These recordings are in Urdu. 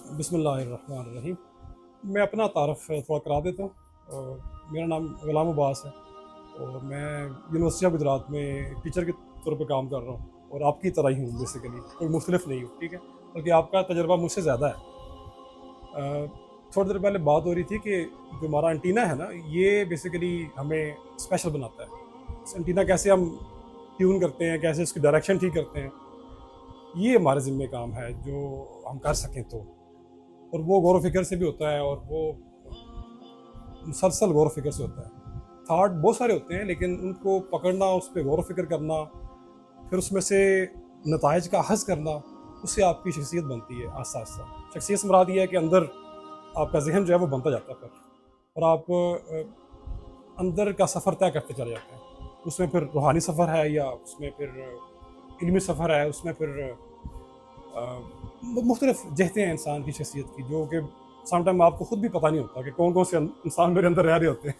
بسم اللہ الرحمن الرحیم۔ میں اپنا تعارف تھوڑا کرا دیتا ہوں۔ میرا نام غلام عباس ہے اور میں یونیورسٹی آف گجرات میں ٹیچر کے طور پہ کام کر رہا ہوں، اور آپ کی طرح ہی ہوں بیسیکلی، کوئی مختلف نہیں ہوں، ٹھیک ہے، بلکہ آپ کا تجربہ مجھ سے زیادہ ہے۔ تھوڑی دیر پہلے بات ہو رہی تھی کہ جو ہمارا انٹینا ہے نا، یہ بیسیکلی ہمیں اسپیشل بناتا ہے۔ اس انٹینا کیسے ہم ٹیون کرتے ہیں، کیسے اس کی ڈائریکشن ٹھیک کرتے ہیں، یہ ہمارے ذمہ کام ہے جو ہم کر سکیں تو، اور وہ غور و فکر سے بھی ہوتا ہے، اور وہ مسلسل غور و فکر سے ہوتا ہے۔ تھاٹ بہت سارے ہوتے ہیں لیکن ان کو پکڑنا، اس پہ غور و فکر کرنا، پھر اس میں سے نتائج کا اخذ کرنا، اس سے آپ کی شخصیت بنتی ہے آہستہ آہستہ۔ شخصیت سے مراد یہ ہے کہ اندر آپ کا ذہن جو ہے وہ بنتا جاتا ہے پھر، اور آپ اندر کا سفر طے کرتے چلے جاتے ہیں۔ اس میں پھر روحانی سفر ہے، یا اس میں پھر علمی سفر ہے، اس میں پھر مختلف جہتیں ہیں انسان کی شخصیت کی، جو کہ سم ٹائم آپ کو خود بھی پتہ نہیں ہوتا کہ کون کون سے انسان میرے اندر رہ رہے ہوتے ہیں۔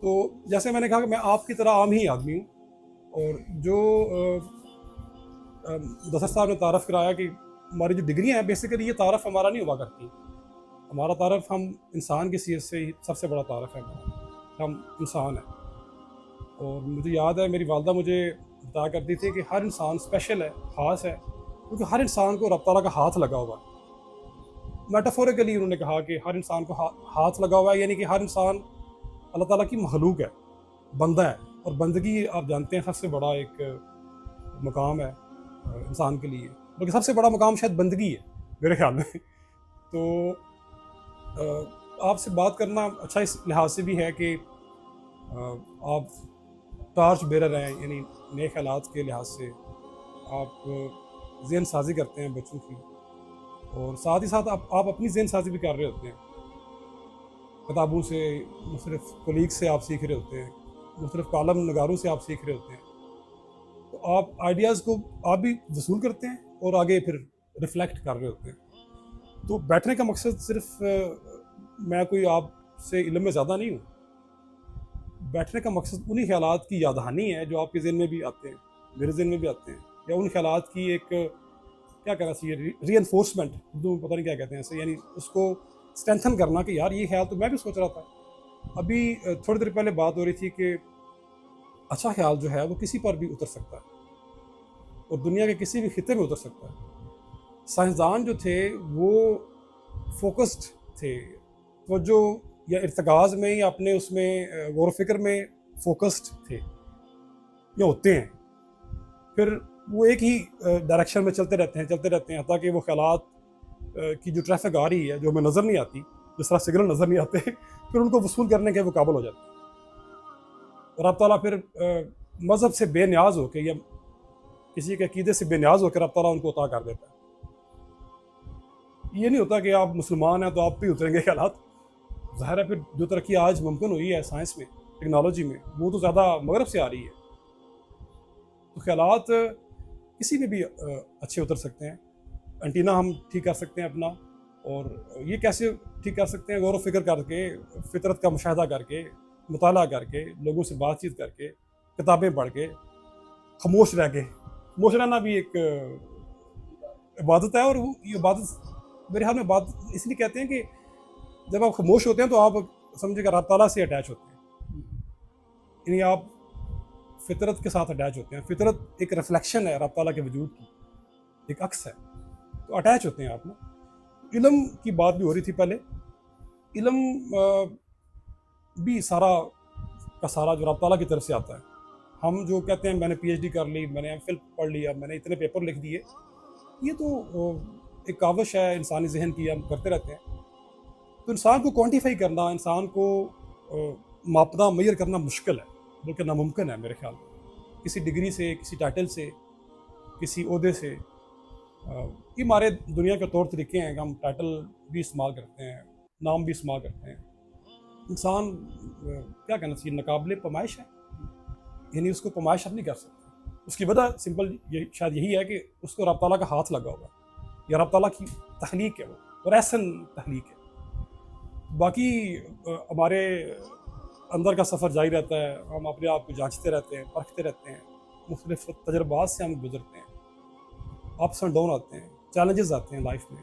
تو جیسے میں نے کہا کہ میں آپ کی طرح عام ہی آدمی ہوں، اور جو دفتر صاحب نے تعارف کرایا کہ ہماری جو ڈگریاں ہیں، بیسیکلی یہ تعارف ہمارا نہیں ہوا کرتی۔ ہمارا تعارف ہم انسان کی حیثیت سے ہی سب سے بڑا تعارف ہے ہمارا، ہم انسان ہیں۔ اور مجھے یاد ہے میری والدہ مجھے بتایا کرتی تھی کہ ہر انسان اسپیشل ہے، خاص ہے، کیونکہ ہر انسان کو رب تعالیٰ کا ہاتھ لگا ہوا ہے۔ میٹافوریکلی انہوں نے کہا کہ ہر انسان کو ہاتھ لگا ہوا ہے، یعنی کہ ہر انسان اللہ تعالیٰ کی مخلوق ہے، بندہ ہے، اور بندگی آپ جانتے ہیں سب سے بڑا ایک مقام ہے انسان کے لیے، بلکہ سب سے بڑا مقام شاید بندگی ہے میرے خیال میں۔ تو آپ سے بات کرنا اچھا اس لحاظ سے بھی ہے کہ آپ ٹارچ بیرر ہیں، یعنی نئے خیالات کے لحاظ سے آپ ذہن سازی کرتے ہیں بچوں کی، اور ساتھ ہی ساتھ آپ اپنی ذہن سازی بھی کر رہے ہوتے ہیں، کتابوں سے، مختلف کولیگ سے آپ سیکھ رہے ہوتے ہیں، مختلف کالم نگاروں سے آپ سیکھ رہے ہوتے ہیں۔ تو آپ آئیڈیاز کو آپ بھی وصول کرتے ہیں اور آگے پھر ریفلیکٹ کر رہے ہوتے ہیں۔ تو بیٹھنے کا مقصد صرف میں کوئی آپ سے علم میں زیادہ نہیں ہوں، بیٹھنے کا مقصد انہی خیالات کی یاد دہانی ہے جو آپ کے ذہن میں بھی آتے ہیں، میرے ذہن میں بھی آتے ہیں، یا ان خیالات کی ایک کیا کہنا چاہیے، ری انفورسمنٹ، اردو میں پتہ نہیں کیا کہتے ہیں ایسے، یعنی اس کو اسٹرینتھن کرنا کہ یار یہ خیال تو میں بھی سوچ رہا تھا۔ ابھی تھوڑی دیر پہلے بات ہو رہی تھی کہ اچھا خیال جو ہے وہ کسی پر بھی اتر سکتا ہے، اور دنیا کے کسی بھی خطے میں اتر سکتا ہے۔ سائنسدان جو تھے وہ فوکسڈ تھے، توجہ یا ارتکاز میں یا اپنے اس میں غور و فکر میں فوکسڈ تھے یا ہوتے ہیں، پھر وہ ایک ہی ڈائریکشن میں چلتے رہتے ہیں حتیٰ کہ وہ خیالات کی جو ٹریفک آ رہی ہے جو ہمیں نظر نہیں آتی، جس طرح سگنل نظر نہیں آتے، پھر ان کو وصول کرنے کے وہ قابل ہو جاتے ہیں، اور رب تعالیٰ پھر مذہب سے بے نیاز ہو کے یا کسی کے عقیدے سے بے نیاز ہو کے رب تعالیٰ ان کو عطا کر دیتا ہے۔ یہ نہیں ہوتا کہ آپ مسلمان ہیں تو آپ بھی اتریں گے خیالات، ظاہر ہے پھر جو ترقی آج ممکن ہوئی ہے سائنس میں، ٹیکنالوجی میں، وہ تو زیادہ مغرب سے آ رہی ہے، تو خیالات کسی میں بھی اچھے اتر سکتے ہیں۔ انٹینا ہم ٹھیک کر سکتے ہیں اپنا، اور یہ کیسے ٹھیک کر سکتے ہیں؟ غور و فکر کر کے، فطرت کا مشاہدہ کر کے، مطالعہ کر کے، لوگوں سے بات چیت کر کے، کتابیں پڑھ کے، خاموش رہ کے۔ خاموش رہنا بھی ایک عبادت ہے، اور یہ عبادت میرے خیال میں عبادت اس لیے کہتے ہیں کہ جب آپ خاموش ہوتے ہیں تو آپ سمجھے کہ رب تعالیٰ سے اٹیچ ہوتے ہیں، یعنی آپ فطرت کے ساتھ اٹیچ ہوتے ہیں۔ فطرت ایک ریفلیکشن ہے رب تعالیٰ کے وجود کی، ایک عکس ہے، تو اٹیچ ہوتے ہیں آپ نا۔ علم کی بات بھی ہو رہی تھی پہلے، علم بھی سارا کا سارا جو رب تعالیٰ کی طرف سے آتا ہے۔ ہم جو کہتے ہیں میں نے پی ایچ ڈی کر لی، میں نے ایم فل پڑھ لیا، میں نے اتنے پیپر لکھ دیے، یہ تو ایک کاوش ہے انسانی ذہن کی، ہم کرتے رہتے ہیں۔ تو انسان کو کوانٹیفائی کرنا، انسان کو ماپنا، میئر کرنا مشکل ہے، بلکہ ناممکن ہے میرے خیال میں، کسی ڈگری سے، کسی ٹائٹل سے، کسی عہدے سے۔ یہ ہمارے دنیا کے طور طریقے ہیں کہ ہم ٹائٹل بھی استعمال کرتے ہیں، نام بھی استعمال کرتے ہیں۔ انسان کیا کہنا چاہیے، ناقابل پمائش ہے، یعنی اس کو پمائش ہم نہیں کر سکتے۔ اس کی وجہ سمپل شاید یہی ہے کہ اس کو رب تعالیٰ کا ہاتھ لگا ہوگا، یا رب تعالیٰ کی تخلیق ہے وہ، اور احسن تخلیق ہے۔ باقی ہمارے اندر کا سفر جاری رہتا ہے، ہم اپنے آپ کو جانچتے رہتے ہیں، پرکھتے رہتے ہیں، مختلف تجربات سے ہم گزرتے ہیں، اپس اینڈ ڈاؤن آتے ہیں، چیلنجز آتے ہیں لائف میں،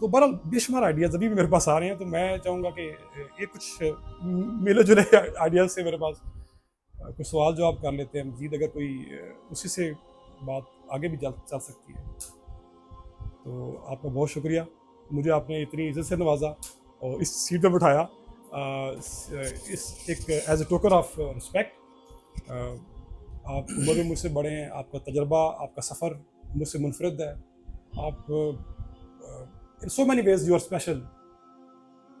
تو بہرحال بے شمار آئیڈیاز ابھی بھی میرے پاس آ رہے ہیں، تو میں چاہوں گا کہ یہ کچھ ملے جلے آئیڈیاز سے میرے پاس کوئی سوال جواب کر لیتے ہیں مزید، اگر کوئی اسی سے بات آگے بھی چل سکتی ہے. تو آپ کا بہت شکریہ، مجھے آپ نے اتنی عزت سے نوازا اور اس سیٹ پہ بٹھایا، اس ایک as a token of respect. آپ عمر میں مجھ سے بڑے ہیں، آپ کا تجربہ، آپ کا سفر مجھ سے منفرد ہے. آپ in so many ways you are special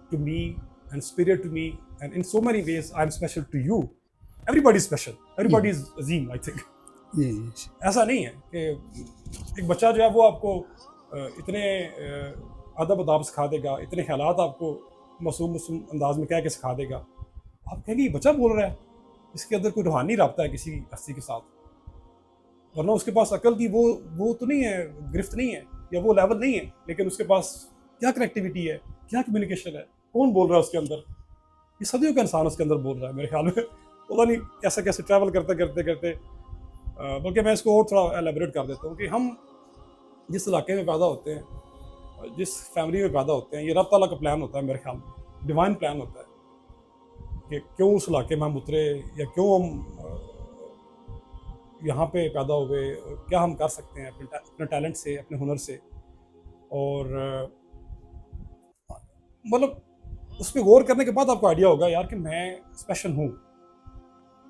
to me and superior to me, and in so many ways I'm special to you. Everybody is special, everybody is Azeem I think. ایسا نہیں ہے کہ ایک بچہ جو ہے وہ آپ کو اتنے ادب اداب سکھا دے گا، اتنے خیالات آپ کو معصوم انداز میں کہہ کے سکھا دے گا، آپ کہیں گے یہ بچہ بول رہا ہے، اس کے اندر کوئی روحانی رابطہ ہے کسی ہستی کے ساتھ، ورنہ اس کے پاس عقل کی وہ تو نہیں ہے، گرفت نہیں ہے، یا وہ لیول نہیں ہے، لیکن اس کے پاس کیا کنیکٹیوٹی ہے، کیا کمیونیکیشن ہے، کون بول رہا ہے اس کے اندر، یہ صدیوں کا انسان اس کے اندر بول رہا ہے میرے خیال میں. پتا نہیں کیسے ٹریول کرتے بلکہ میں اس کو اور تھوڑا ایلیبریٹ کر دیتا ہوں کہ ہم جس علاقے میں پیدا ہوتے ہیں، جس فیملی میں پیدا ہوتے ہیں، یہ رب تعالیٰ کا پلان ہوتا ہے میرے خیال میں، ڈیوائن پلان ہوتا ہے کہ کیوں اس علاقے میں ہم اترے، یا کیوں ہم یہاں پہ پیدا ہوئے، کیا ہم کر سکتے ہیں اپنے ٹیلنٹ سے، اپنے ہنر سے. اور مطلب اس پہ غور کرنے کے بعد آپ کو آئیڈیا ہوگا یار کہ میں اسپیشل ہوں.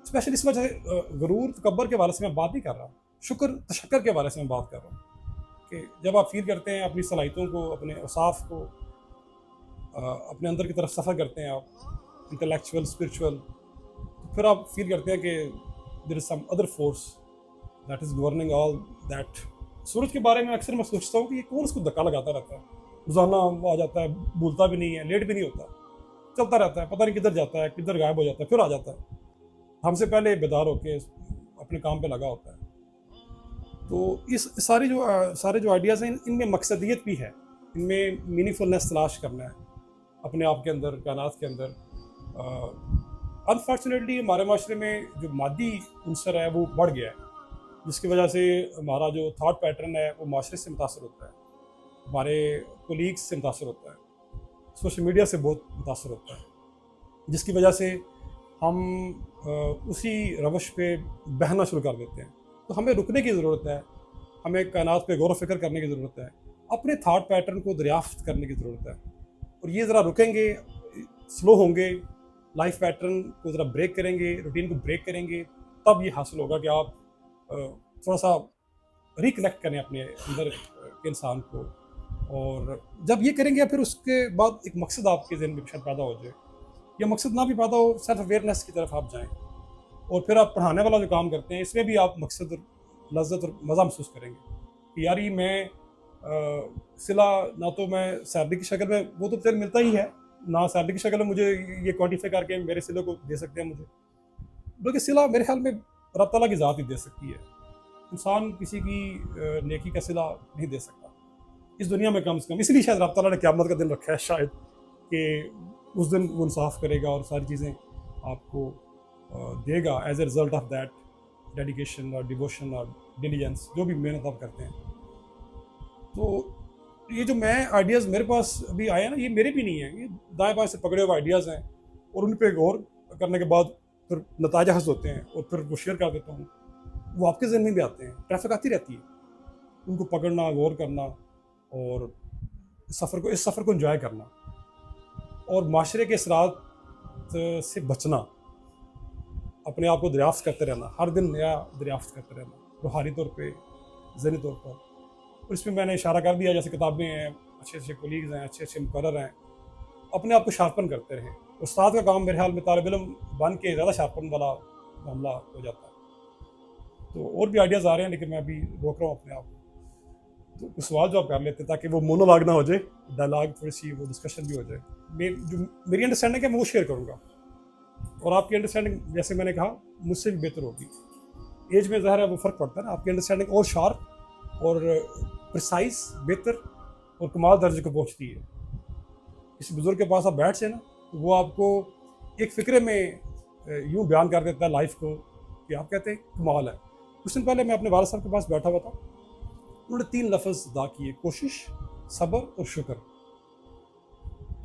اسپیشل اس وجہ سے غرور تکبر کے حوالے سے میں بات نہیں کر رہا، شکر تشکر کے حوالے سے میں بات کر رہا ہوں کہ جب آپ فیل کرتے ہیں اپنی صلاحیتوں کو، اپنے اوصاف کو، اپنے اندر کی طرف سفر کرتے ہیں آپ انٹلیکچوئل اسپرچول، تو پھر آپ فیل کرتے ہیں کہ there is some other force that is governing all that. سورج کے بارے میں اکثر میں سوچتا ہوں کہ یہ کون اس کو دھکا لگاتا رہتا ہے، روزانہ وہ آ جاتا ہے، بھولتا بھی نہیں ہے، لیٹ بھی نہیں ہوتا، چلتا رہتا ہے، پتہ نہیں کدھر جاتا ہے، کدھر غائب ہو جاتا ہے، پھر آ جاتا ہے ہم سے پہلے بیدار ہو کے اپنے کام پہ لگا ہوتا ہے. تو اس سارے جو آئیڈیاز ہیں ان میں مقصدیت بھی ہے، ان میں میننگ فلنس تلاش کرنا ہے اپنے آپ کے اندر، کائنات کے اندر. انفارچونیٹلی ہمارے معاشرے میں جو مادی عنصر ہے وہ بڑھ گیا ہے، جس کی وجہ سے ہمارا جو تھاٹ پیٹرن ہے وہ معاشرے سے متاثر ہوتا ہے، ہمارے کولیگس سے متاثر ہوتا ہے، سوشل میڈیا سے بہت متاثر ہوتا ہے، جس کی وجہ سے ہم اسی روش پہ بہنا شروع کر دیتے ہیں. تو ہمیں رکنے کی ضرورت ہے، ہمیں کائنات پہ غور و فکر کرنے کی ضرورت ہے، اپنے تھاٹ پیٹرن کو دریافت کرنے کی ضرورت ہے. اور یہ ذرا رکیں گے، سلو ہوں گے، لائف پیٹرن کو ذرا بریک کریں گے، روٹین کو بریک کریں گے، تب یہ حاصل ہوگا کہ آپ تھوڑا سا ریکنیکٹ کریں اپنے اندر کے انسان کو. اور جب یہ کریں گے پھر اس کے بعد ایک مقصد آپ کے ذہن میں شاید پیدا ہو جائے، یا مقصد نہ بھی پیدا ہو، سیلف اویئرنیس کی طرف آپ جائیں، اور پھر آپ پڑھانے والا جو کام کرتے ہیں اس میں بھی آپ مقصد اور لذت اور مزہ محسوس کریں گے کہ یار یہ میں صلہ نہ تو میں سیلری کی شکل میں، وہ تو پھر ملتا ہی ہے، نہ سیلری کی شکل میں مجھے یہ کوانٹیفائی کر کے میرے صلے کو دے سکتے ہیں مجھے، بلکہ صلہ میرے خیال میں رب تعالیٰ کی ذات ہی دے سکتی ہے. انسان کسی کی نیکی کا صلہ نہیں دے سکتا اس دنیا میں کم سے کم. اس لیے شاید رب تعالیٰ نے قیامت کا دن رکھا ہے شاید، کہ اس دن وہ انصاف کرے گا اور ساری چیزیں آپ کو دے گا as a result of that dedication اور ڈیووشن اور ڈیلیجنس، جو بھی محنت آپ کرتے ہیں. تو یہ جو میں آئیڈیاز میرے پاس ابھی آئے ہیں نا، یہ میرے بھی نہیں ہیں، یہ دائیں بائیں سے پکڑے ہوئے آئیڈیاز ہیں، اور ان پہ غور کرنے کے بعد پھر نتائج حاصل ہوتے ہیں، اور پھر وہ شیئر کر دیتا ہوں. وہ آپ کے ذہن میں بھی آتے ہیں، ٹریفک آتی رہتی ہے، ان کو پکڑنا، غور کرنا، اور اس سفر کو انجوائے کرنا، اور معاشرے کے اثرات سے بچنا، اپنے آپ کو دریافت کرتے رہنا، ہر دن نیا دریافت کرتے رہنا، روحانی طور پہ، ذہنی طور پر. اور اس میں نے اشارہ کر دیا جیسے کتابیں ہیں، اچھے کولیگز ہیں، اچھے مقرر ہیں، اپنے آپ کو شارپن کرتے رہیں. استاد کا کام میرے خیال میں طالب علم بن کے زیادہ شارپن والا معاملہ ہو جاتا ہے. تو اور بھی آئیڈیاز آ رہے ہیں لیکن میں ابھی روک رہا ہوں اپنے آپ کو. تو کچھ سوال جو آپ کر لیتے تاکہ وہ مونولاگ نہ ہو جائے، ڈائلاگ تھوڑی سی وہ ڈسکشن بھی ہو جائے. جو میری انڈرسٹینڈنگ ہے میں وہ شیئر کروں گا، اور آپ کی انڈرسٹینڈنگ جیسے میں نے کہا مجھ سے بھی بہتر ہوگی. ایج میں ظاہر ہے وہ فرق پڑتا ہے نا، آپ کی انڈرسٹینڈنگ اور شارپ اور پرسائز، بہتر اور کمال درجے کو پہنچتی ہے. کسی بزرگ کے پاس آپ بیٹھ سے نا، وہ آپ کو ایک فکرے میں یوں بیان کر دیتا ہے لائف کو کہ آپ کہتے ہیں کمال ہے. کچھ دن پہلے میں اپنے والد صاحب کے پاس بیٹھا ہوا تھا، انہوں نے 3 لفظ ادا کیے: کوشش، صبر اور شکر.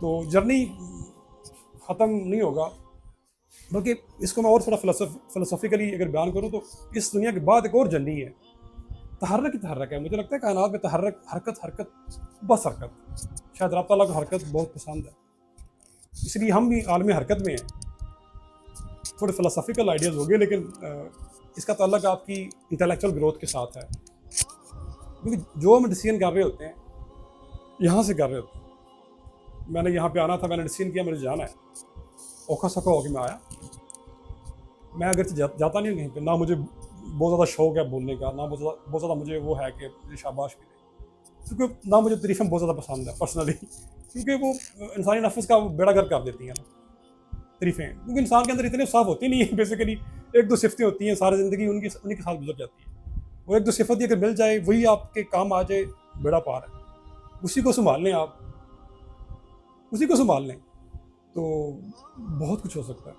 تو جرنی ختم نہیں ہوگا، بلکہ اس کو میں اور تھوڑا فلسفیکلی اگر بیان کروں تو اس دنیا کے بعد ایک اور جرنی ہے، تحرک ہی تحرک ہے. مجھے لگتا ہے کائنات میں تحرک، حرکت حرکت بس حرکت. شاید رب تعالیٰ کو حرکت بہت پسند ہے، اس لیے ہم بھی عالمی حرکت میں ہیں. تھوڑے فلسفیکل آئیڈیاز ہو گئے، لیکن اس کا تعلق آپ کی انٹلیکچوئل گروتھ کے ساتھ ہے. کیونکہ جو ہم ڈیسیژن کر رہے ہوتے ہیں یہاں سے کر رہے ہوتے ہیں. میں نے یہاں پہ آنا تھا، میں نے ڈیسیژن کیا مجھے جانا ہے، اوکھا سوکھا ہو کے میں آیا. میں اگرچہ جاتا نہیں ہوں کہیں پہ، نہ مجھے بہت زیادہ شوق ہے بولنے کا، نہ بہت زیادہ مجھے وہ ہے کہ مجھے شاباش ملے، کیونکہ نہ مجھے تعریفیں بہت زیادہ پسند ہے پرسنلی، کیونکہ وہ انسانی نفس کا وہ بیڑا گرک کر دیتی ہیں تعریفیں. کیونکہ انسان کے اندر اتنے صاف ہوتی نہیں ہیں بیسیکلی. ایک دو صفتیں ہوتی ہیں ساری زندگی ان کے ساتھ گزر جاتی ہے. وہ ایک دو صفت اگر مل جائے وہی آپ کے کام آ جائے، بیڑا پار ہے. اسی کو سنبھال لیں آپ، اسی کو سنبھال لیں تو بہت کچھ ہو سکتا ہے.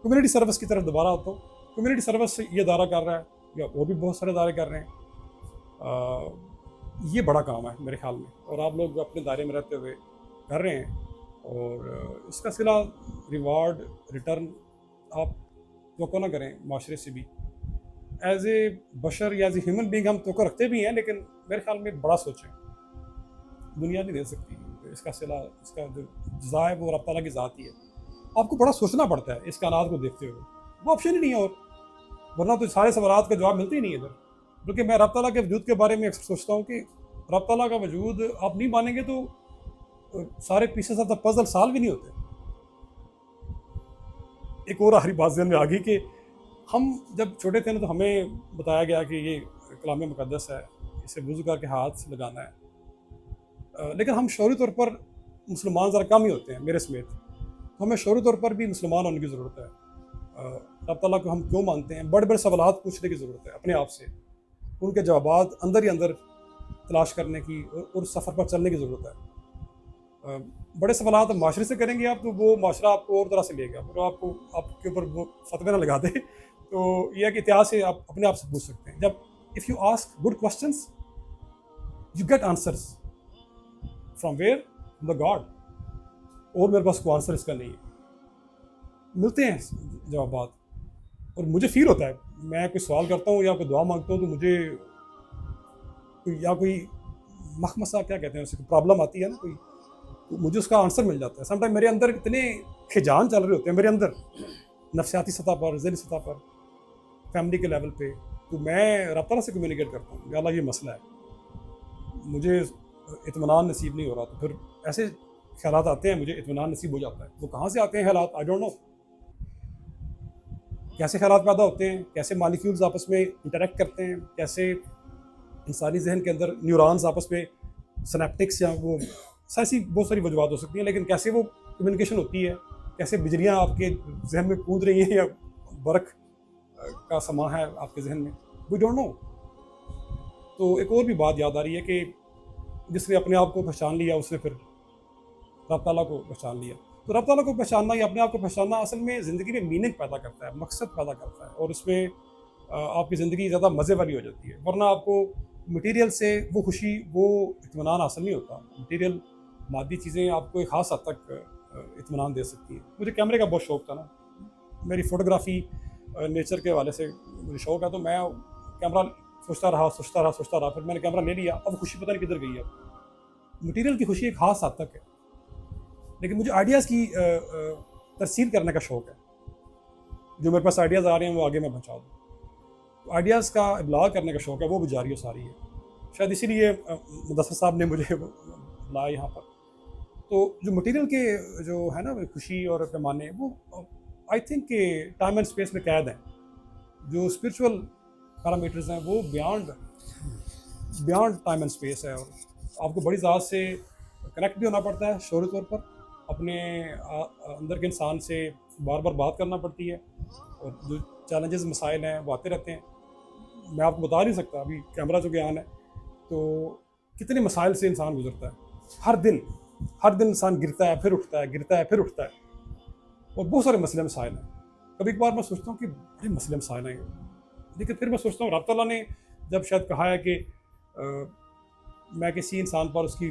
کمیونٹی سروس کی طرف دوبارہ آتا ہوں. کمیونٹی سروس یہ ادارہ کر رہا ہے یا وہ بھی بہت سارے ادارے کر رہے ہیں. یہ بڑا کام ہے میرے خیال میں، اور آپ لوگ اپنے دائرے میں رہتے ہوئے کر رہے ہیں. اور اس کا صلہ ریوارڈ ریٹرن آپ توقع نہ کریں معاشرے سے بھی. ایز اے بشر یا ایز اے ہیومن بینگ ہم توقع رکھتے بھی ہیں، لیکن میرے خیال میں بڑا سوچیں. دنیا نہیں دے سکتی اس کا صلہ، اس کا جو جزا ہے وہ رب تعالیٰ کی ذات ہی ہے. آپ کو بڑا سوچنا پڑتا ہے اس کائنات کو دیکھتے ہوئے، وہ آپشن ہی نہیں ہے. اور ورنہ تو سارے سوالات کا جواب ملتے ہی نہیں ہے ادھر. بلکہ میں رب تعالیٰ کے وجود کے بارے میں اکثر سوچتا ہوں کہ رب تعالیٰ کا وجود آپ نہیں مانیں گے تو سارے pieces of the puzzle solve بھی نہیں ہوتے. ایک اور آخری بات ذہن میں آ گئی کہ ہم جب چھوٹے تھے نا تو ہمیں بتایا گیا کہ یہ کلام مقدس ہے، اسے وضو کر کے ہاتھ سے لگانا ہے. لیکن ہم شعوری طور پر مسلمان ذرا کم ہی ہوتے ہیں میرے سمیت. تو ہمیں شعوری طور پر بھی مسلمان ہونے کی ضرورت ہے. رب تعالیٰ کو ہم کیوں مانتے ہیں، بڑے بڑے سوالات پوچھنے کی ضرورت ہے اپنے آپ سے. ان کے جوابات اندر ہی اندر تلاش کرنے کی اور سفر پر چلنے کی ضرورت ہے. بڑے سوالات معاشرے سے کریں گے آپ تو وہ معاشرہ آپ کو اور طرح سے لے گا، پھر آپ کو آپ کے اوپر وہ فتوے نہ لگا دے. تو یہ ہے کہ اتہاس سے آپ اپنے آپ سے پوچھ سکتے ہیں. جب if you ask good questions you get answers from where the god. اور میرے پاس کوئی آنسر اس کا نہیں ہے، ملتے ہیں جوابات. اور مجھے فیل ہوتا ہے، میں کوئی سوال کرتا ہوں یا کوئی دعا مانگتا ہوں تو مجھے یا کوئی مخمسہ کیا کہتے ہیں اسے، پرابلم آتی ہے نا کوئی، تو مجھے اس کا آنسر مل جاتا ہے. سم ٹائم میرے اندر اتنے خجان چل رہے ہوتے ہیں میرے اندر، نفسیاتی سطح پر، ذہنی سطح پر، فیملی کے لیول پہ. تو میں رب تعالیٰ سے کمیونیکیٹ کرتا ہوں یا اللہ یہ مسئلہ ہے، مجھے اطمینان نصیب نہیں ہو رہا. تو پھر ایسے خیالات آتے ہیں، مجھے اطمینان نصیب ہو جاتا ہے. وہ کہاں سے آتے ہیں خیالات آئی ڈونٹ نو. کیسے خیالات پیدا ہوتے ہیں، کیسے مالیکیولز آپس میں انٹریکٹ کرتے ہیں، کیسے انسانی ذہن کے اندر نیورانز آپس میں سنیپٹکس یا وہ ایسی بہت ساری وجوہات ہو سکتی ہیں، لیکن کیسے وہ کمیونیکیشن ہوتی ہے، کیسے بجلیاں آپ کے ذہن میں کود رہی ہیں یا برق کا سما ہے آپ کے ذہن میں، وی ڈونٹ نو. تو ایک اور بھی بات یاد آ رہی ہے کہ جس نے اپنے آپ کو پہچان لیا اس نے پھر رب تعالیٰ کو پہچان لیا. تو رب تعالیٰ کو پہچاننا یا اپنے آپ کو پہچاننا اصل میں زندگی میں میننگ پیدا کرتا ہے، مقصد پیدا کرتا ہے، اور اس میں آپ کی زندگی زیادہ مزے والی ہو جاتی ہے. ورنہ آپ کو مٹیریل سے وہ خوشی، وہ اطمینان حاصل نہیں ہوتا. مٹیریل مادی چیزیں آپ کو ایک خاص حد تک اطمینان دے سکتی ہیں. مجھے کیمرے کا بہت شوق تھا نا، میری فوٹوگرافی نیچر کے حوالے سے مجھے شوق ہے. تو میں کیمرہ سوچتا رہا پھر میں نے کیمرہ لے لیا. اب خوشی پتہ نہیں کدھر گئی ہے. مٹیریل کی خوشی ایک خاص حد تک ہے، لیکن مجھے آئیڈیاز کی ترسیل کرنے کا شوق ہے. جو میرے پاس آئیڈیاز آ رہے ہیں وہ آگے میں پہنچا دوں. آئیڈیاز کا ابلاغ کرنے کا شوق ہے، وہ بھی جاری و ساری ہے. شاید اسی لیے مدثر صاحب نے مجھے بلایا یہاں پر. تو جو مٹیریل کے جو ہے نا خوشی اور پیمانے، وہ آئی تھنک کہ ٹائم اینڈ اسپیس میں قید ہیں. جو اسپرچول پیرامیٹرز ہیں وہ بیانڈ ٹائم اینڈ اسپیس ہے. اور آپ کو بڑی ذات سے کنیکٹ بھی ہونا پڑتا ہے شعوری طور پر، اپنے اندر کے انسان سے بار بار بات کرنا پڑتی ہے، اور جو چیلنجز مسائل ہیں وہ آتے رہتے ہیں. میں آپ کو بتا نہیں سکتا، ابھی کیمرہ جو گیان ہے تو کتنے مسائل سے انسان گزرتا ہے. ہر دن انسان گرتا ہے پھر اٹھتا ہے، اور بہت سارے مسئلے مسائل ہیں. کبھی کبھار میں سوچتا ہوں کہ بڑے مسئلے مسائل ہیں، لیکن پھر میں سوچتا ہوں رب تعالیٰ نے جب شاید کہا ہے کہ میں کسی انسان پر اس کی